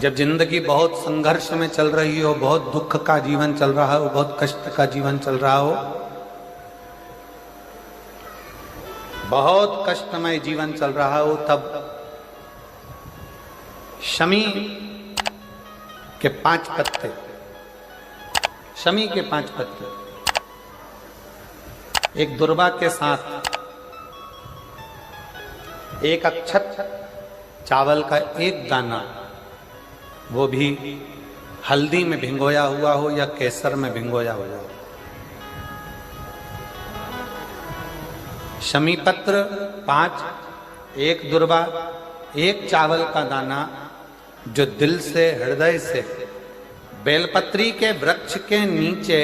जब जिंदगी बहुत संघर्ष में चल रही हो, बहुत दुख का जीवन चल रहा हो, बहुत कष्ट का जीवन चल रहा हो, बहुत कष्टमय जीवन चल रहा हो, तब शमी के 5 पत्ते, शमी के 5 पत्ते एक दुर्वा के साथ एक अक्षत चावल का एक दाना, वो भी हल्दी में भिंगोया हुआ हो या केसर में भिंगोया हुआ हो, शमी पत्र 5, एक दुर्वा, एक चावल का दाना, जो दिल से हृदय से बेलपत्री के वृक्ष के नीचे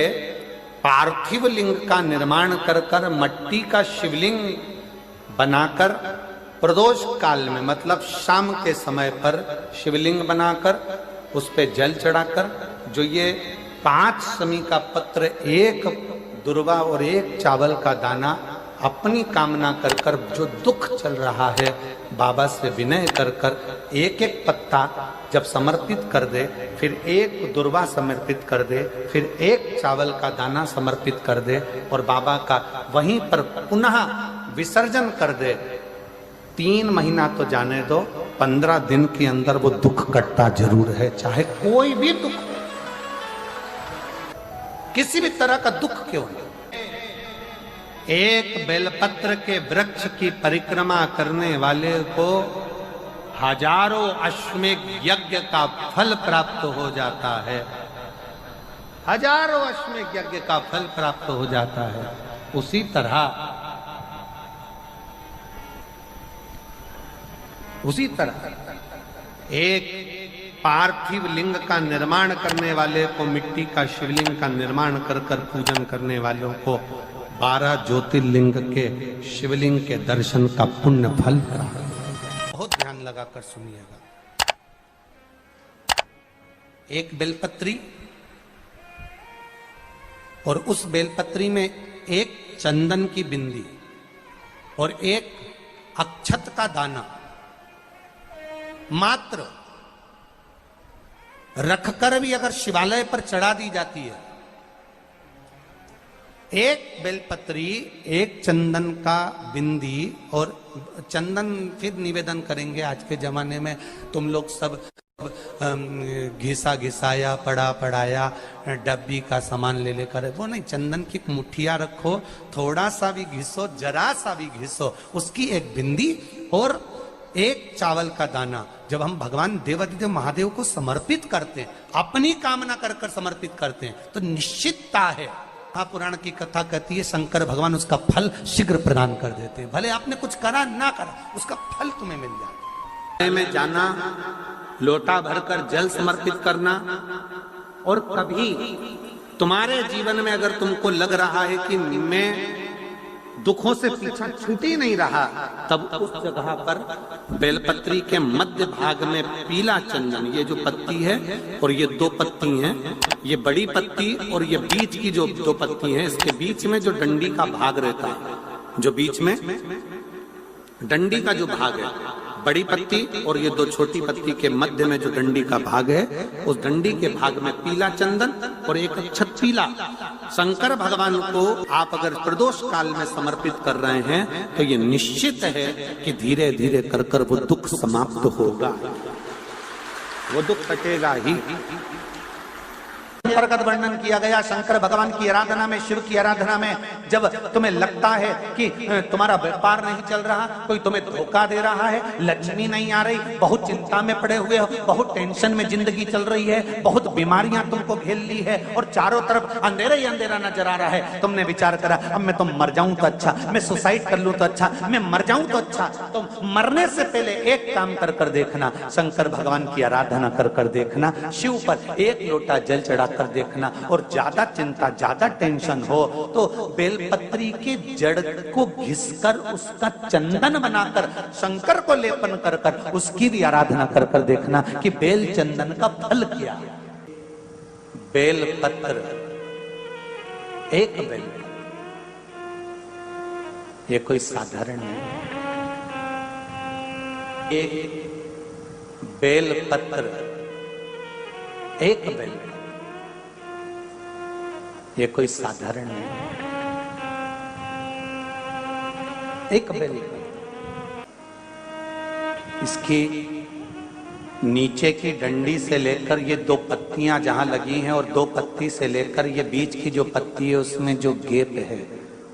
पार्थिव लिंग का निर्माण कर कर मट्टी का शिवलिंग बनाकर प्रदोष काल में, मतलब शाम के समय पर शिवलिंग बनाकर उस पे जल चढ़ाकर, जो ये 5 शमी का पत्र, एक दुर्वा और एक चावल का दाना, अपनी कामना कर कर जो दुख चल रहा है बाबा से विनय कर कर एक एक पत्ता जब समर्पित कर दे, फिर एक दुर्वा समर्पित कर दे, फिर एक चावल का दाना समर्पित कर दे और बाबा का वहीं पर पुनः विसर्जन कर दे, 3 महीना तो जाने दो, 15 दिन के अंदर वो दुख कटता जरूर है, चाहे कोई भी दुख, किसी भी तरह का दुख क्यों नहीं। एक बेलपत्र के वृक्ष की परिक्रमा करने वाले को हजारों अश्वमेघ यज्ञ का फल प्राप्त हो जाता है, हजारों अश्वमेघ यज्ञ का फल प्राप्त हो जाता है। उसी तरह एक पार्थिव लिंग का निर्माण करने वाले को, मिट्टी का शिवलिंग का निर्माण कर कर पूजन करने वालों को 12 ज्योतिर्लिंग के शिवलिंग के दर्शन का पुण्य फल प्राप्त। बहुत ध्यान लगाकर सुनिएगा। एक बेलपत्री और उस बेलपत्री में एक चंदन की बिंदी और एक अक्षत का दाना मात्र रखकर भी अगर शिवालय पर चढ़ा दी जाती है, एक बेलपत्री, एक चंदन का बिंदी, और चंदन फिर निवेदन करेंगे। आज के जमाने में तुम लोग सब घिसा घिसाया, पड़ा पड़ाया, डब्बी का सामान ले लेकर, वो नहीं, चंदन की मुठिया रखो, थोड़ा सा भी घिसो, जरा सा भी घिसो, उसकी एक बिंदी और एक चावल का दाना जब हम भगवान देवादिदेव महादेव को समर्पित करते हैं, अपनी कामना कर कर समर्पित करते हैं, तो निश्चितता है, पुराण की कथा कहती है, शंकर भगवान उसका फल शीघ्र प्रदान कर देते हैं। भले आपने कुछ करा ना करा, उसका फल तुम्हें मिल जाए। में जाना, लोटा भरकर जल समर्पित करना, और कभी तुम्हारे जीवन में अगर तुमको लग रहा है कि मैं दुखों से पीछा छूट ही नहीं रहा, तब उस जगह पर बेलपत्री के मध्य भाग में पीला चंदन, ये जो पत्ती है और ये 2 पत्ती हैं, ये बड़ी पत्ती और ये बीच की जो 2 पत्ती हैं, इसके बीच में जो डंडी का भाग रहता है, जो बीच में डंडी का जो भाग है, बड़ी पत्ती और ये 2 छोटी पत्ती के मध्य में जो डंडी का भाग है, उस डंडी के भाग में पीला चंदन और एक अक्षत पीला, शंकर भगवान को आप अगर प्रदोष काल में समर्पित कर रहे हैं, तो ये निश्चित है कि धीरे धीरे कर कर वो दुख समाप्त होगा, वो दुख कटेगा ही। प्रगट वर्णन किया गया शंकर भगवान की आराधना में, शिव की आराधना में, जब तुम्हें लगता है कि तुम्हारा व्यापार नहीं चल रहा, कोई तुम्हें धोखा दे रहा है, लक्ष्मी नहीं आ रही, बहुत चिंता में पड़े हुए हो, बहुत टेंशन में जिंदगी चल रही है, बहुत बीमारियां तुमको घेर ली है और चारों तरफ अंधेरा ही अंधेरा नजर आ रहा है, तुमने विचार करा अब मैं तो मर जाऊं तो अच्छा, मैं सुसाइड कर लूं तो अच्छा, मैं मर जाऊं तो अच्छा, तो मरने से पहले एक काम कर कर देखना, शंकर भगवान की आराधना कर कर देखना, शिव पर एक लोटा जल चढ़ा कर देखना, और ज्यादा चिंता, ज्यादा टेंशन हो तो बेलपत्री के जड़ को घिसकर उसका चंदन बनाकर शंकर को लेपन कर कर उसकी भी आराधना कर कर देखना कि बेल चंदन का फल क्या है। बेलपत्र, एक बेल, ये कोई साधारण नहीं, एक बेलपत्र एक बेल, ये कोई साधारण नहीं, एक बेल। इसकी नीचे की डंडी से लेकर ये दो पत्तियां जहां लगी हैं और दो पत्ती से लेकर ये बीच की जो पत्ती है उसमें जो गैप है,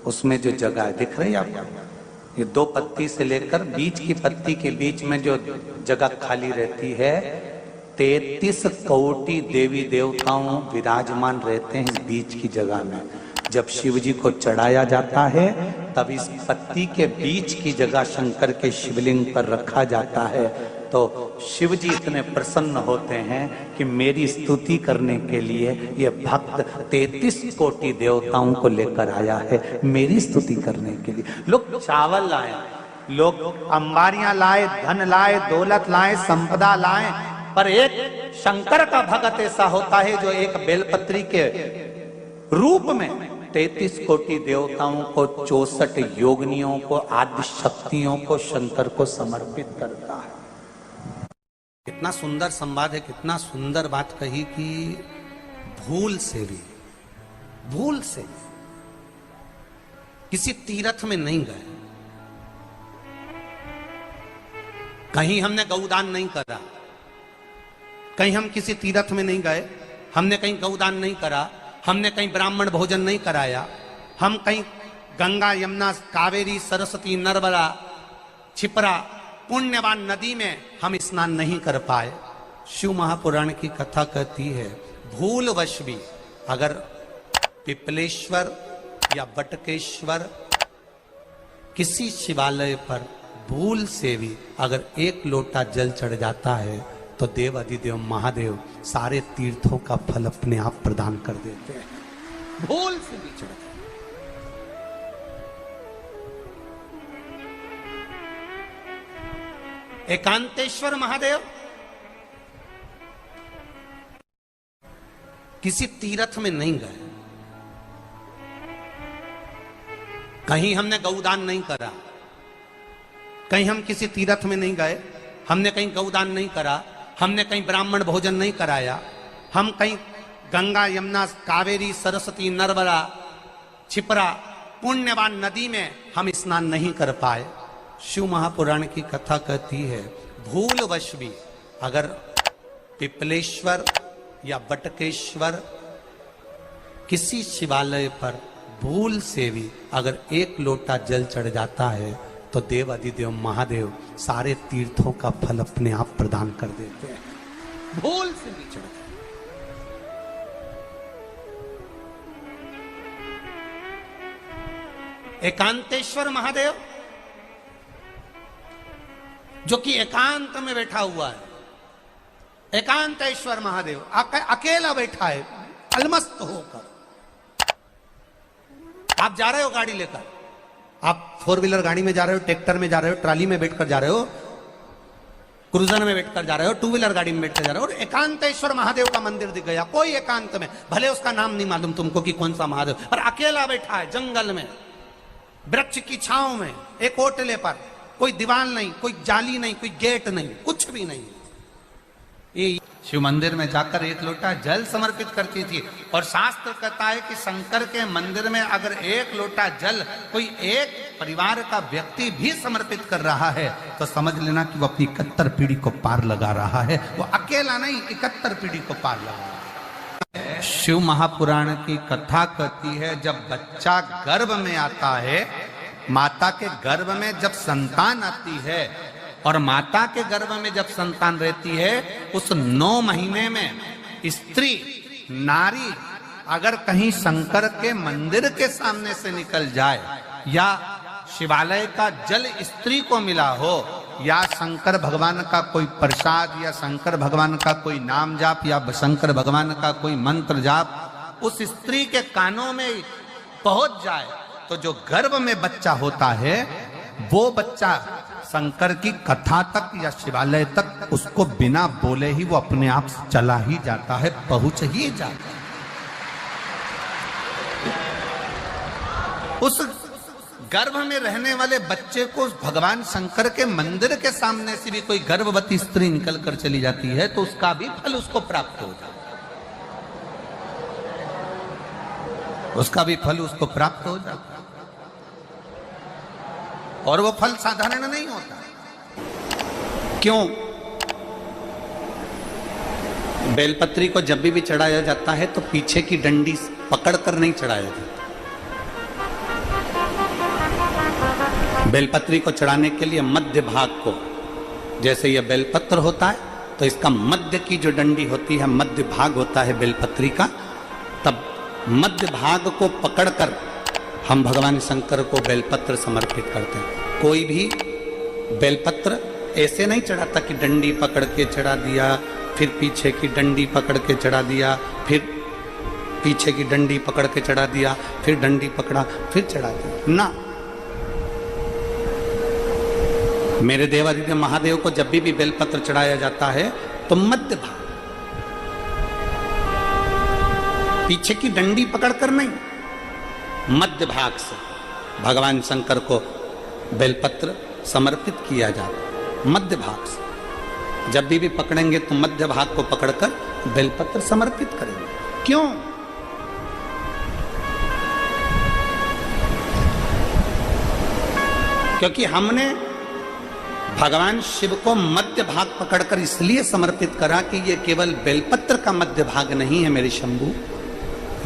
उसमें जो जगह है, दिख रही है आपको? ये दो पत्ती से लेकर बीच की पत्ती के बीच में जो जगह खाली रहती है, 33 कोटि देवी देवताओं विराजमान रहते हैं बीच की जगह में। जब शिव जी को चढ़ाया जाता है तब इस पत्ती के बीच की जगह शंकर के शिवलिंग पर रखा जाता है, तो शिव जी इतने प्रसन्न होते हैं कि मेरी स्तुति करने के लिए ये भक्त 33 कोटि देवताओं को लेकर आया है, मेरी स्तुति करने के लिए। लोग चावल लाए, लोग अंबारियां लाए, धन लाए, दौलत लाए, संपदा लाए, पर एक शंकर का भक्त ऐसा होता है जो एक बेलपत्री के रूप में 33 कोटि देवताओं को, 64 योगिनियों को, आदि शक्तियों को शंकर को समर्पित करता है। कितना सुंदर संवाद है, कितना सुंदर बात कही कि भूल से भी किसी तीर्थ में नहीं गए, कहीं हमने गौदान नहीं करा, कहीं हम किसी तीर्थ में नहीं गए, हमने कहीं गौदान नहीं करा, हमने कहीं ब्राह्मण भोजन नहीं कराया, हम कहीं गंगा यमुना कावेरी सरस्वती नर्मदा छिपरा पुण्यवान नदी में हम स्नान नहीं कर पाए। शिव महापुराण की कथा कहती है भूलवश भी अगर पिपलेश्वर या बटकेश्वर किसी शिवालय पर भूल से भी अगर एक लोटा जल चढ़ जाता है तो देव अधिदेव महादेव सारे तीर्थों का फल अपने आप प्रदान कर देते हैं। भूल से भी चढ़, एकांतेश्वर महादेव किसी तीर्थ में नहीं गए, कहीं हमने गौदान नहीं करा, कहीं हम किसी तीर्थ में नहीं गए, हमने कहीं गौदान नहीं करा, हमने कहीं ब्राह्मण भोजन नहीं कराया, हम कहीं गंगा यमुना कावेरी सरस्वती नर्मदा छिपरा पुण्यवान नदी में हम स्नान नहीं कर पाए। शिव महापुराण की कथा कहती है भूलवश भी अगर पिपलेश्वर या बटकेश्वर किसी शिवालय पर भूल से भी अगर एक लोटा जल चढ़ जाता है तो देव अधिदेव महादेव सारे तीर्थों का फल अपने आप प्रदान कर देते हैं। भूल से भी चढ़, एकांतेश्वर महादेव जो कि एकांत में बैठा हुआ है, एकांतेश्वर महादेव अकेला बैठा है अलमस्त होकर। आप जा रहे हो गाड़ी लेकर, आप 4 व्हीलर गाड़ी में जा रहे हो, ट्रैक्टर में जा रहे हो, ट्राली में बैठकर जा रहे हो, क्रूजर में बैठकर जा रहे हो, 2 व्हीलर गाड़ी में बैठकर जा रहे हो, और एकांतेश्वर महादेव का मंदिर दिख गया कोई एकांत में, भले उसका नाम नहीं मालूम तुमको कि कौन सा महादेव, पर अकेला बैठा है जंगल में, वृक्ष की छांव में, एक ओटले पर, कोई दीवार नहीं, कोई जाली नहीं, कोई गेट नहीं, कुछ भी नहीं। ये शिव मंदिर में जाकर एक लोटा जल समर्पित करती थी, और शास्त्र कहता है कि शंकर के मंदिर में अगर एक लोटा जल कोई एक परिवार का व्यक्ति भी समर्पित कर रहा है तो समझ लेना कि वो अपनी 71 पीढ़ी को पार लगा रहा है। वो अकेला नहीं, 71 पीढ़ी को पार लगा रहा है। शिव महापुराण की कथा कहती है जब बच्चा गर्भ में आता है, माता के गर्भ में जब संतान आती है और माता के गर्भ में जब संतान रहती है, उस 9 महीने में स्त्री नारी अगर कहीं शंकर के मंदिर के सामने से निकल जाए, या शिवालय का जल स्त्री को मिला हो, या शंकर भगवान का कोई प्रसाद, या शंकर भगवान का कोई नाम जाप, या शंकर भगवान का कोई मंत्र जाप उस स्त्री के कानों में पहुंच जाए, तो जो गर्भ में बच्चा होता है वो बच्चा शंकर की कथा तक या शिवालय तक उसको बिना बोले ही वो अपने आप चला ही जाता है, पहुंच ही जाता है। उस गर्भ में रहने वाले बच्चे को भगवान शंकर के मंदिर के सामने से भी कोई गर्भवती स्त्री निकल कर चली जाती है तो उसका भी फल उसको प्राप्त हो जाता है। उसका भी फल उसको प्राप्त हो जाता है। और वो फल साधारण नहीं होता। क्यों? बेलपत्री को जब भी चढ़ाया जाता है तो पीछे की डंडी पकड़कर नहीं चढ़ाया जाता। बेलपत्री को चढ़ाने के लिए मध्य भाग को, जैसे यह बेलपत्र होता है तो इसका मध्य की जो डंडी होती है, मध्य भाग होता है बेलपत्री का, तब मध्य भाग को पकड़कर हम भगवान शंकर को बेलपत्र समर्पित करते हैं। कोई भी बेलपत्र ऐसे नहीं चढ़ाता कि डंडी पकड़ के चढ़ा दिया, फिर पीछे की डंडी पकड़ के चढ़ा दिया, फिर पीछे की डंडी पकड़ के चढ़ा दिया, फिर डंडी पकड़ा, फिर चढ़ा दिया ना। मेरे देवादिदेव महादेव को जब भी बेलपत्र चढ़ाया जाता है तो मध्य भाग, पीछे की डंडी पकड़कर नहीं, मध्य भाग से भगवान शंकर को बेलपत्र समर्पित किया जाता है। मध्य भाग से जब भी पकड़ेंगे तो मध्य भाग को पकड़कर बेलपत्र समर्पित करेंगे। क्यों? क्योंकि हमने भगवान शिव को मध्य भाग पकड़कर इसलिए समर्पित करा कि ये केवल बेलपत्र का मध्य भाग नहीं है मेरे शंभू,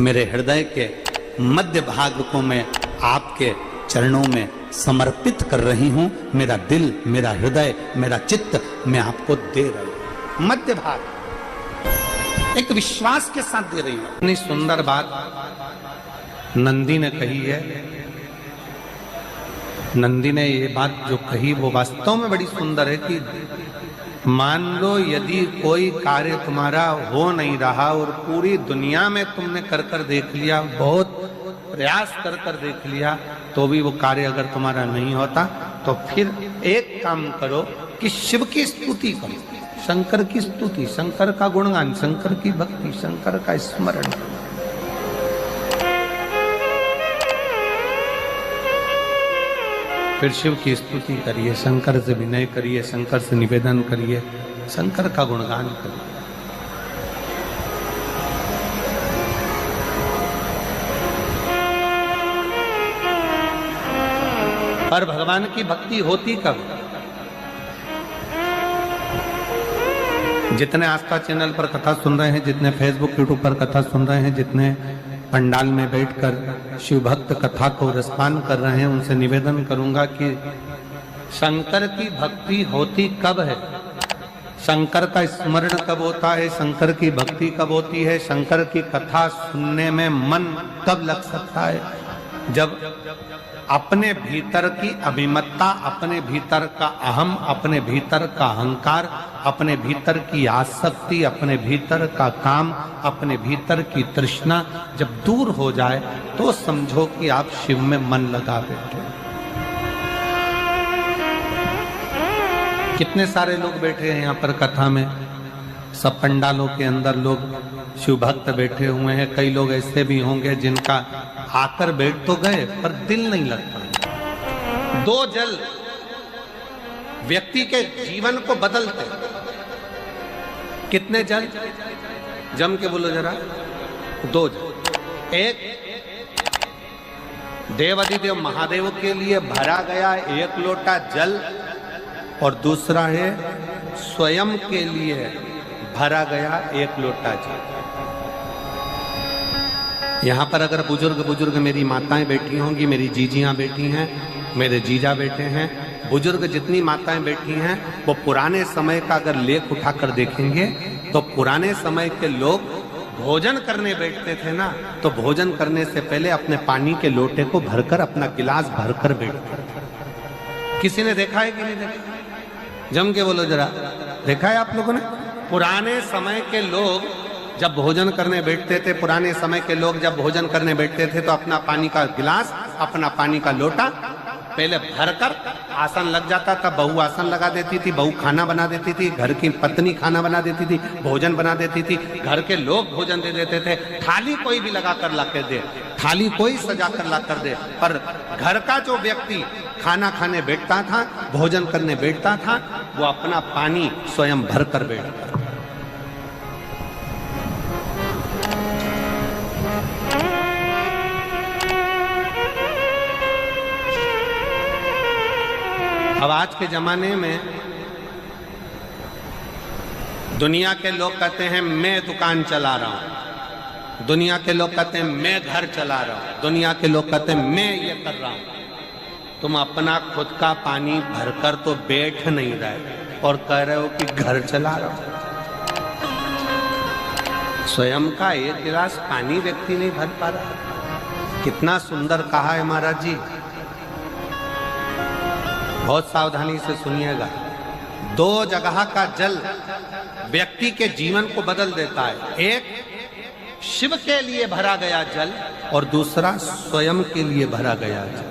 मेरे हृदय के मध्य भाग को मैं आपके चरणों में समर्पित कर रही हूं। मेरा दिल, मेरा हृदय, मेरा चित्त मैं आपको दे रही हूं। मध्य भाग एक विश्वास के साथ दे रही हूं। इतनी सुंदर बात नंदी ने कही है। नंदी ने ये बात जो कही वो वास्तव में बड़ी सुंदर है कि मान लो यदि कोई कार्य तुम्हारा हो नहीं रहा और पूरी दुनिया में तुमने कर कर देख लिया, बहुत प्रयास कर कर देख लिया, तो भी वो कार्य अगर तुम्हारा नहीं होता, तो फिर एक काम करो कि शिव की स्तुति करो, शंकर की स्तुति, शंकर का गुणगान, शंकर की भक्ति, शंकर का स्मरण। फिर शिव की स्तुति करिए, शंकर से विनय करिए, शंकर से निवेदन करिए, शंकर का गुणगान करिए। पर भगवान की भक्ति होती कब? जितने आस्था चैनल पर कथा सुन रहे हैं, जितने फेसबुक यूट्यूब पर कथा सुन रहे हैं, जितने पंडाल में बैठकर शिव भक्त कथा को रसपान कर रहे हैं, उनसे निवेदन करूंगा कि शंकर की भक्ति होती कब है? शंकर का स्मरण कब होता है? शंकर की भक्ति कब होती है? शंकर की कथा सुनने में मन कब लग सकता है? जब अपने भीतर की अभिमत्ता, अपने भीतर का अहम, अपने भीतर का अहंकार, अपने भीतर की आसक्ति, अपने भीतर का काम, अपने भीतर की तृष्णा जब दूर हो जाए तो समझो कि आप शिव में मन लगा बैठे। कितने सारे लोग बैठे हैं यहाँ पर कथा में, सब पंडालों के अंदर लोग शिव भक्त बैठे हुए हैं। कई लोग ऐसे भी होंगे जिनका आकर बैठ तो गए पर दिल नहीं लगता। दो जल व्यक्ति के जीवन को बदलते। कितने जल? जम के बोलो जरा। दो जल। एक देवादिदेव महादेव के लिए भरा गया एक लोटा जल और दूसरा है स्वयं के लिए भरा गया एक लोटा जल। यहाँ पर अगर बुजुर्ग मेरी माताएं बैठी होंगी, मेरी जीजियां बैठी हैं, मेरे जीजा बैठे हैं, बुजुर्ग जितनी माताएं बैठी हैं, वो पुराने समय का अगर लेख उठाकर देखेंगे तो पुराने समय के लोग भोजन करने बैठते थे ना, तो भोजन करने से पहले अपने पानी के लोटे को भरकर, अपना गिलास भरकर बैठते थे। किसी ने देखा है कि नहीं देखा? जम के बोलो जरा। देखा है आप लोगों ने? पुराने समय के लोग जब भोजन करने बैठते थे, पुराने समय के लोग जब भोजन करने बैठते थे तो अपना पानी का गिलास, अपना पानी का लोटा पहले भरकर आसन लग जाता था। बहू आसन लगा देती थी, बहू खाना बना देती थी, घर की पत्नी खाना बना देती थी, भोजन बना देती थी, घर के लोग भोजन दे देते थे। थाली कोई भी लगा कर ला कर दे, थाली कोई सजा कर ला कर दे, पर घर का जो व्यक्ति खाना खाने बैठता था, भोजन करने बैठता था, वो अपना पानी स्वयं भर कर बैठता था। आज के जमाने में दुनिया के लोग कहते हैं मैं दुकान चला रहा हूं, दुनिया के लोग कहते हैं मैं घर चला रहा हूं, दुनिया के लोग कहते हैं मैं ये कर रहा हूं। तुम अपना खुद का पानी भरकर तो बैठ नहीं रहे और कह रहे हो कि घर चला रहा हूं। स्वयं का एक गिलास पानी व्यक्ति नहीं भर पा रहा। कितना सुंदर कहा है महाराज जी, बहुत सावधानी से सुनिएगा। दो जगह का जल व्यक्ति के जीवन को बदल देता है। एक शिव के लिए भरा गया जल और दूसरा स्वयं के लिए भरा गया जल।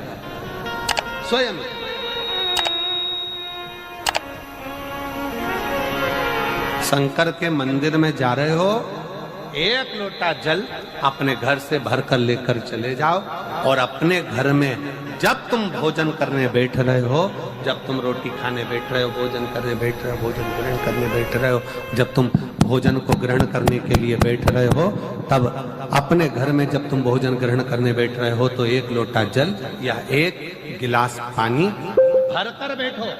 स्वयं शंकर के मंदिर में जा रहे हो, एक लोटा जल अपने घर से भरकर लेकर चले जाओ और अपने घर में जब तुम भोजन करने बैठ रहे हो, जब तुम रोटी खाने बैठ रहे हो, भोजन करने बैठ रहे हो, भोजन ग्रहण करने बैठ रहे हो, जब तुम भोजन को ग्रहण करने के लिए बैठ रहे हो, तब अपने घर में जब तुम भोजन ग्रहण करने बैठ रहे हो तो एक लोटा जल या एक गिलास पानी भरकर बैठो।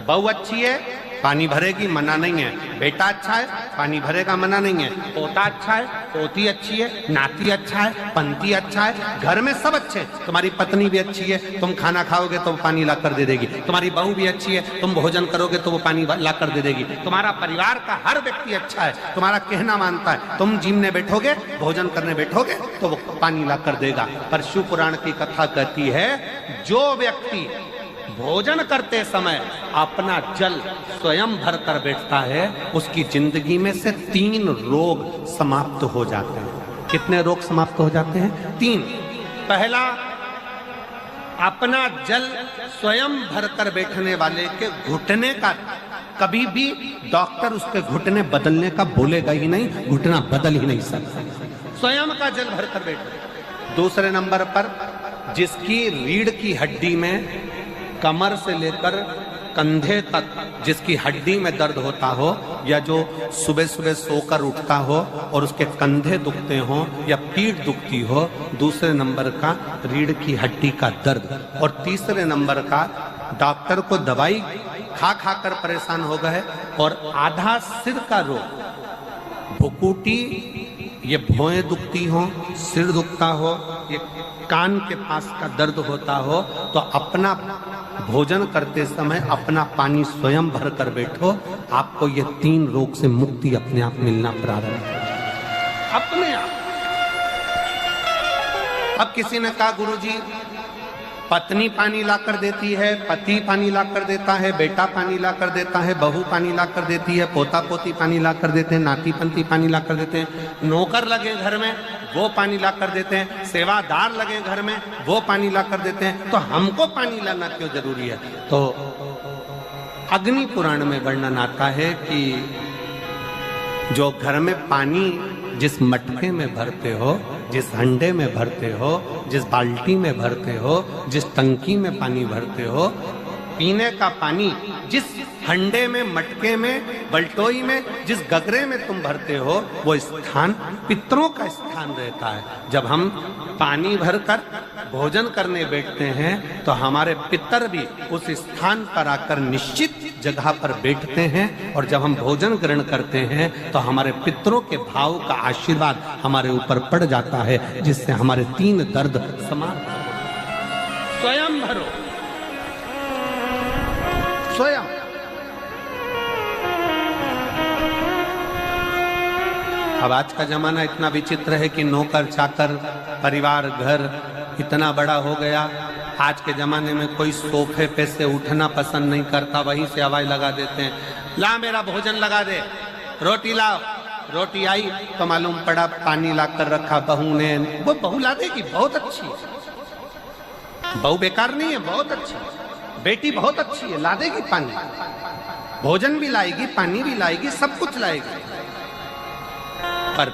बहू अच्छी है, पानी भरेगी, मना नहीं है। बेटा अच्छा है, पानी भरेगा, मना नहीं है। पोता अच्छा है, पोती अच्छी है, नाती अच्छा है, पंती अच्छा है, घर में सब अच्छे। तुम्हारी पत्नी भी अच्छी है, तुम खाना खाओगे तो वो पानी ला कर दे देगी। तुम्हारी बहू भी अच्छी है, तुम भोजन करोगे तो वो पानी ला कर दे देगी। तुम्हारा परिवार का हर व्यक्ति अच्छा है, तुम्हारा कहना मानता है। तुम जिमने बैठोगे, भोजन करने बैठोगे तो वो पानी ला कर देगा। पर शिव पुराण की कथा कहती है, जो व्यक्ति भोजन करते समय अपना जल स्वयं भरकर बैठता है, उसकी जिंदगी में से 3 रोग समाप्त हो जाते हैं। कितने रोग समाप्त हो जाते हैं? 3। पहला, अपना जल स्वयं भरकर बैठने वाले के घुटने का कभी भी डॉक्टर उसके घुटने बदलने का बोलेगा ही नहीं, घुटना बदल ही नहीं सकता। स्वयं का जल भरकर बैठे। दूसरे नंबर पर, जिसकी रीढ़ की हड्डी में कमर से लेकर कंधे तक जिसकी हड्डी में दर्द होता हो, या जो सुबह सुबह सोकर उठता हो और उसके कंधे दुखते हो या पीठ दुखती हो। दूसरे नंबर का रीढ़ की हड्डी का दर्द। और तीसरे नंबर का, डॉक्टर को दवाई खा खा कर परेशान हो गए और आधा सिर का रोग, भुकुटी, ये भौएं दुखती हो, सिर दुखता हो, ये कान के पास का दर्द होता हो, तो अपना भोजन करते समय अपना पानी स्वयं भर कर बैठो। आपको ये 3 रोग से मुक्ति अपने आप मिलना प्रारंभ है, अपने आप। अब किसी ने कहा, गुरुजी पत्नी पानी ला कर देती है, पति पानी ला कर देता है, बेटा पानी ला कर देता है, बहू पानी ला कर देती है, पोता पोती पानी ला कर देते हैं, नाती पंती पानी ला कर देते हैं, नौकर लगे घर में वो पानी ला कर देते हैं, सेवादार लगे घर में वो पानी ला कर देते हैं, तो हमको पानी लाना क्यों जरूरी है? तो अग्नि पुराण में वर्णन आता है कि जो घर में पानी जिस मटके में भरते हो, जिस हंडे में भरते हो, जिस बाल्टी में भरते हो, जिस टंकी में पानी भरते हो, पीने का पानी जिस हंडे में, मटके में, बल्टोई में, जिस गगरे में तुम भरते हो, वो स्थान पितरों का स्थान रहता है। जब हम पानी भरकर भोजन करने बैठते हैं तो हमारे पितर भी उस स्थान पर आकर निश्चित जगह पर बैठते हैं, और जब हम भोजन ग्रहण करते हैं तो हमारे पितरों के भाव का आशीर्वाद हमारे ऊपर पड़ जाता है, जिससे हमारे 3 दर्द समाप्त हो। स्वयं भरो, स्वयं। अब आज का जमाना इतना विचित्र है कि नौकर चाकर, परिवार, घर इतना बड़ा हो गया। आज के जमाने में कोई सोफे पे से उठना पसंद नहीं करता, वहीं से आवाज लगा देते हैं, ला मेरा भोजन लगा दे, रोटी लाओ। रोटी आई तो मालूम पड़ा पानी ला कर रखा बहू ने। वो बहू ला देगी, बहुत अच्छी है, बहू बेकार नहीं है, बहुत अच्छी है, बेटी बहुत अच्छी है, ला देगी पानी, भोजन भी लाएगी, पानी भी लाएगी, सब कुछ लाएगी। पर